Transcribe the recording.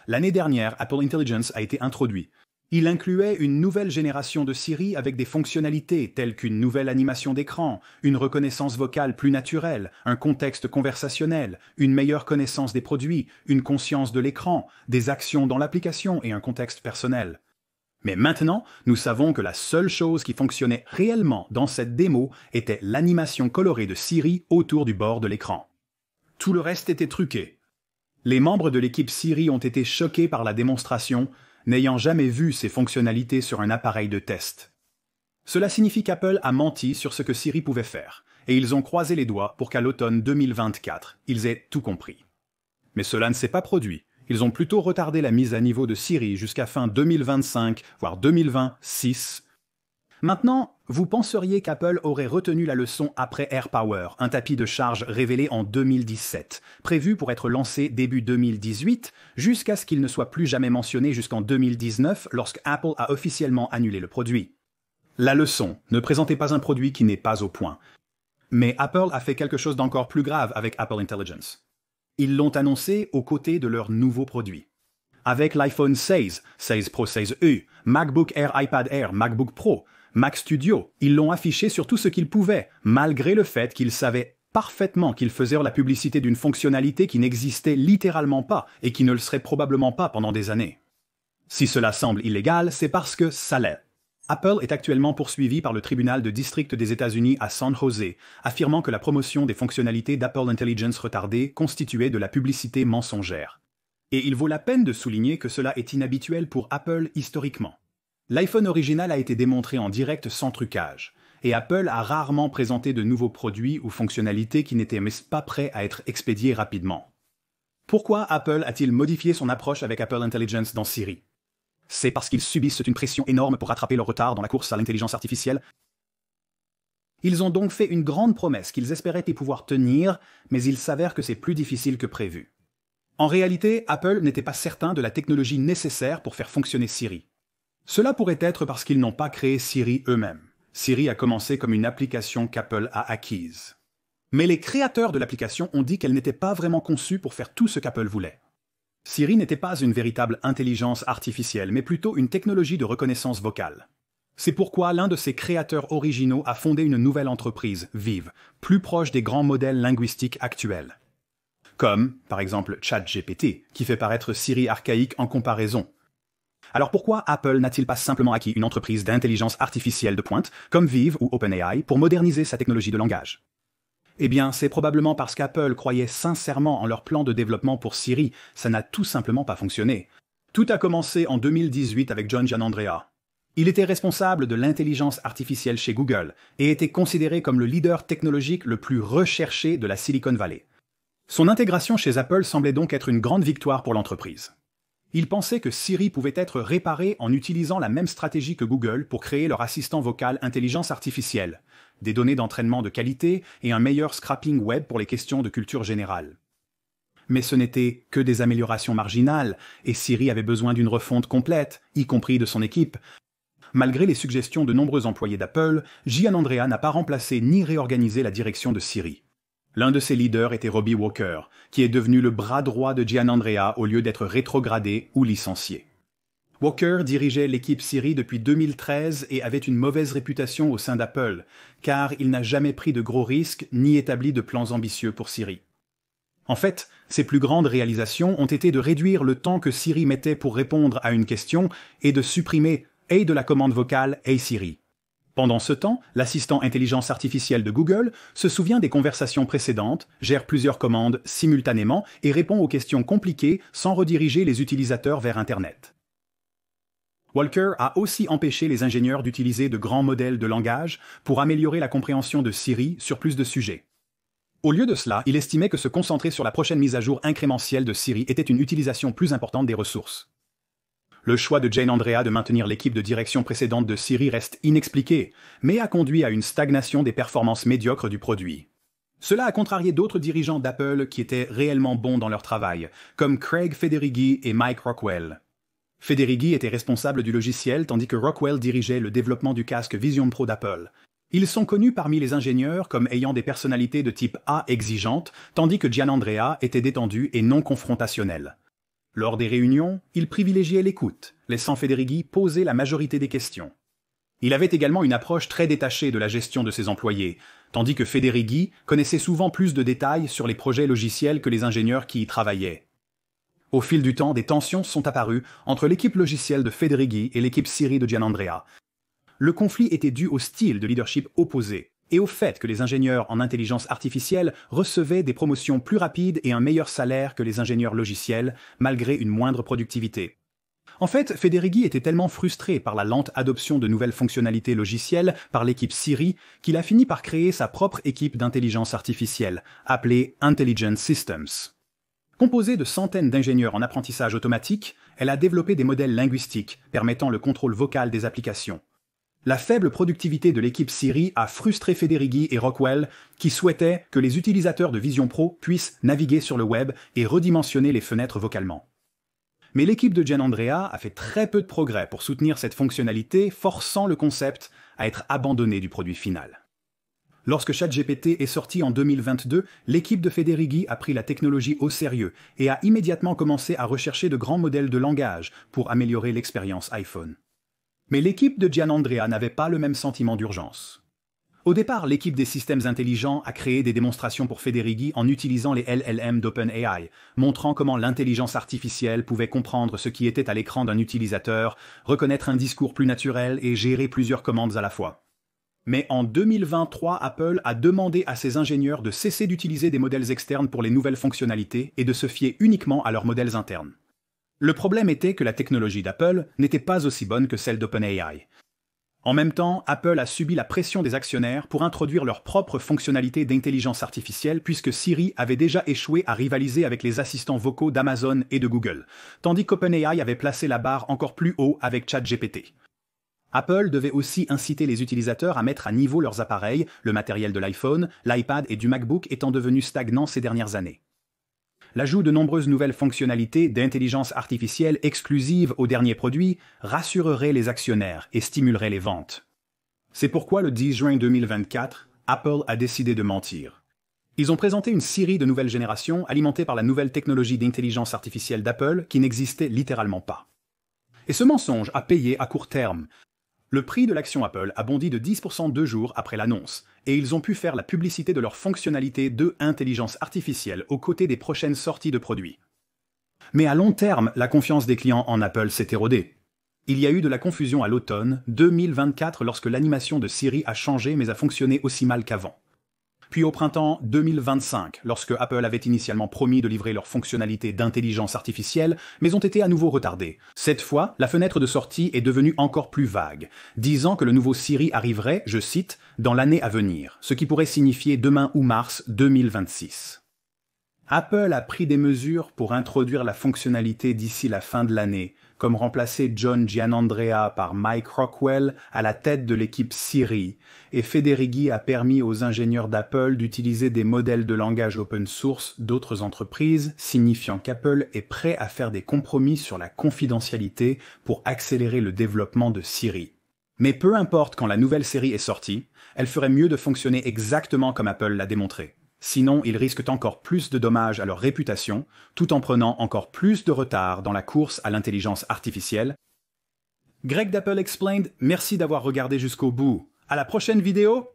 l'année dernière, Apple Intelligence a été introduit. Il incluait une nouvelle génération de Siri avec des fonctionnalités telles qu'une nouvelle animation d'écran, une reconnaissance vocale plus naturelle, un contexte conversationnel, une meilleure connaissance des produits, une conscience de l'écran, des actions dans l'application et un contexte personnel. Mais maintenant, nous savons que la seule chose qui fonctionnait réellement dans cette démo était l'animation colorée de Siri autour du bord de l'écran. Tout le reste était truqué. Les membres de l'équipe Siri ont été choqués par la démonstration, n'ayant jamais vu ces fonctionnalités sur un appareil de test. Cela signifie qu'Apple a menti sur ce que Siri pouvait faire, et ils ont croisé les doigts pour qu'à l'automne 2024, ils aient tout compris. Mais cela ne s'est pas produit. Ils ont plutôt retardé la mise à niveau de Siri jusqu'à fin 2025, voire 2026. Maintenant, vous penseriez qu'Apple aurait retenu la leçon après AirPower, un tapis de charge révélé en 2017, prévu pour être lancé début 2018, jusqu'à ce qu'il ne soit plus jamais mentionné jusqu'en 2019 lorsque Apple a officiellement annulé le produit. La leçon, ne présentez pas un produit qui n'est pas au point. Mais Apple a fait quelque chose d'encore plus grave avec Apple Intelligence. Ils l'ont annoncé aux côtés de leurs nouveaux produits. Avec l'iPhone 16, 16 Pro 16e, MacBook Air, iPad Air, MacBook Pro, Mac Studio, ils l'ont affiché sur tout ce qu'ils pouvaient, malgré le fait qu'ils savaient parfaitement qu'ils faisaient la publicité d'une fonctionnalité qui n'existait littéralement pas et qui ne le serait probablement pas pendant des années. Si cela semble illégal, c'est parce que ça l'est. Apple est actuellement poursuivi par le tribunal de district des États-Unis à San Jose, affirmant que la promotion des fonctionnalités d'Apple Intelligence retardée constituait de la publicité mensongère. Et il vaut la peine de souligner que cela est inhabituel pour Apple historiquement. L'iPhone original a été démontré en direct sans trucage, et Apple a rarement présenté de nouveaux produits ou fonctionnalités qui n'étaient pas prêts à être expédiés rapidement. Pourquoi Apple a-t-il modifié son approche avec Apple Intelligence dans Siri? C'est parce qu'ils subissent une pression énorme pour rattraper leur retard dans la course à l'intelligence artificielle. Ils ont donc fait une grande promesse qu'ils espéraient y pouvoir tenir, mais il s'avère que c'est plus difficile que prévu. En réalité, Apple n'était pas certain de la technologie nécessaire pour faire fonctionner Siri. Cela pourrait être parce qu'ils n'ont pas créé Siri eux-mêmes. Siri a commencé comme une application qu'Apple a acquise. Mais les créateurs de l'application ont dit qu'elle n'était pas vraiment conçue pour faire tout ce qu'Apple voulait. Siri n'était pas une véritable intelligence artificielle, mais plutôt une technologie de reconnaissance vocale. C'est pourquoi l'un de ses créateurs originaux a fondé une nouvelle entreprise, Vive, plus proche des grands modèles linguistiques actuels. Comme, par exemple, ChatGPT, qui fait paraître Siri archaïque en comparaison. Alors pourquoi Apple n'a-t-il pas simplement acquis une entreprise d'intelligence artificielle de pointe, comme Vive ou OpenAI, pour moderniser sa technologie de langage? Eh bien, c'est probablement parce qu'Apple croyait sincèrement en leur plan de développement pour Siri, ça n'a tout simplement pas fonctionné. Tout a commencé en 2018 avec John Giannandrea. Il était responsable de l'intelligence artificielle chez Google et était considéré comme le leader technologique le plus recherché de la Silicon Valley. Son intégration chez Apple semblait donc être une grande victoire pour l'entreprise. Il pensait que Siri pouvait être réparé en utilisant la même stratégie que Google pour créer leur assistant vocal intelligence artificielle, des données d'entraînement de qualité et un meilleur scrapping web pour les questions de culture générale. Mais ce n'était que des améliorations marginales, et Siri avait besoin d'une refonte complète, y compris de son équipe. Malgré les suggestions de nombreux employés d'Apple, Giannandrea n'a pas remplacé ni réorganisé la direction de Siri. L'un de ses leaders était Robbie Walker, qui est devenu le bras droit de Giannandrea au lieu d'être rétrogradé ou licencié. Walker dirigeait l'équipe Siri depuis 2013 et avait une mauvaise réputation au sein d'Apple, car il n'a jamais pris de gros risques ni établi de plans ambitieux pour Siri. En fait, ses plus grandes réalisations ont été de réduire le temps que Siri mettait pour répondre à une question et de supprimer « Hey » de la commande vocale « Hey Siri ». Pendant ce temps, l'assistant intelligence artificielle de Google se souvient des conversations précédentes, gère plusieurs commandes simultanément et répond aux questions compliquées sans rediriger les utilisateurs vers Internet. Walker a aussi empêché les ingénieurs d'utiliser de grands modèles de langage pour améliorer la compréhension de Siri sur plus de sujets. Au lieu de cela, il estimait que se concentrer sur la prochaine mise à jour incrémentielle de Siri était une utilisation plus importante des ressources. Le choix de Giannandrea de maintenir l'équipe de direction précédente de Siri reste inexpliqué, mais a conduit à une stagnation des performances médiocres du produit. Cela a contrarié d'autres dirigeants d'Apple qui étaient réellement bons dans leur travail, comme Craig Federighi et Mike Rockwell. Federighi était responsable du logiciel tandis que Rockwell dirigeait le développement du casque Vision Pro d'Apple. Ils sont connus parmi les ingénieurs comme ayant des personnalités de type A exigeantes, tandis que Giannandrea était détendu et non confrontationnel. Lors des réunions, il privilégiait l'écoute, laissant Federighi poser la majorité des questions. Il avait également une approche très détachée de la gestion de ses employés, tandis que Federighi connaissait souvent plus de détails sur les projets logiciels que les ingénieurs qui y travaillaient. Au fil du temps, des tensions sont apparues entre l'équipe logicielle de Federighi et l'équipe Siri de Gianandrea. Le conflit était dû au style de leadership opposé et au fait que les ingénieurs en intelligence artificielle recevaient des promotions plus rapides et un meilleur salaire que les ingénieurs logiciels, malgré une moindre productivité. En fait, Federighi était tellement frustré par la lente adoption de nouvelles fonctionnalités logicielles par l'équipe Siri qu'il a fini par créer sa propre équipe d'intelligence artificielle, appelée Intelligent Systems. Composée de centaines d'ingénieurs en apprentissage automatique, elle a développé des modèles linguistiques permettant le contrôle vocal des applications. La faible productivité de l'équipe Siri a frustré Federighi et Rockwell, qui souhaitaient que les utilisateurs de Vision Pro puissent naviguer sur le web et redimensionner les fenêtres vocalement. Mais l'équipe de Gianandrea a fait très peu de progrès pour soutenir cette fonctionnalité, forçant le concept à être abandonné du produit final. Lorsque ChatGPT est sorti en 2022, l'équipe de Federighi a pris la technologie au sérieux et a immédiatement commencé à rechercher de grands modèles de langage pour améliorer l'expérience iPhone. Mais l'équipe de Gianandrea n'avait pas le même sentiment d'urgence. Au départ, l'équipe des systèmes intelligents a créé des démonstrations pour Federighi en utilisant les LLM d'OpenAI, montrant comment l'intelligence artificielle pouvait comprendre ce qui était à l'écran d'un utilisateur, reconnaître un discours plus naturel et gérer plusieurs commandes à la fois. Mais en 2023, Apple a demandé à ses ingénieurs de cesser d'utiliser des modèles externes pour les nouvelles fonctionnalités et de se fier uniquement à leurs modèles internes. Le problème était que la technologie d'Apple n'était pas aussi bonne que celle d'OpenAI. En même temps, Apple a subi la pression des actionnaires pour introduire leurs propres fonctionnalités d'intelligence artificielle puisque Siri avait déjà échoué à rivaliser avec les assistants vocaux d'Amazon et de Google, tandis qu'OpenAI avait placé la barre encore plus haut avec ChatGPT. Apple devait aussi inciter les utilisateurs à mettre à niveau leurs appareils, le matériel de l'iPhone, l'iPad et du MacBook étant devenu stagnant ces dernières années. L'ajout de nombreuses nouvelles fonctionnalités d'intelligence artificielle exclusives aux derniers produits rassurerait les actionnaires et stimulerait les ventes. C'est pourquoi le 10 juin 2024, Apple a décidé de mentir. Ils ont présenté une série de nouvelles générations alimentées par la nouvelle technologie d'intelligence artificielle d'Apple qui n'existait littéralement pas. Et ce mensonge a payé à court terme. Le prix de l'action Apple a bondi de 10% 2 jours après l'annonce, et ils ont pu faire la publicité de leur fonctionnalité de intelligence artificielle aux côtés des prochaines sorties de produits. Mais à long terme, la confiance des clients en Apple s'est érodée. Il y a eu de la confusion à l'automne 2024 lorsque l'animation de Siri a changé mais a fonctionné aussi mal qu'avant. Puis au printemps 2025, lorsque Apple avait initialement promis de livrer leurs fonctionnalités d'intelligence artificielle, mais ont été à nouveau retardées. Cette fois, la fenêtre de sortie est devenue encore plus vague, disant que le nouveau Siri arriverait, je cite, « dans l'année à venir », ce qui pourrait signifier demain ou mars 2026. Apple a pris des mesures pour introduire la fonctionnalité d'ici la fin de l'année, comme remplacer John Gianandrea par Mike Rockwell à la tête de l'équipe Siri, et Federighi a permis aux ingénieurs d'Apple d'utiliser des modèles de langage open source d'autres entreprises, signifiant qu'Apple est prêt à faire des compromis sur la confidentialité pour accélérer le développement de Siri. Mais peu importe quand la nouvelle série est sortie, elle ferait mieux de fonctionner exactement comme Apple l'a démontré. Sinon, ils risquent encore plus de dommages à leur réputation, tout en prenant encore plus de retard dans la course à l'intelligence artificielle. Greg d'Apple Explained, merci d'avoir regardé jusqu'au bout. À la prochaine vidéo!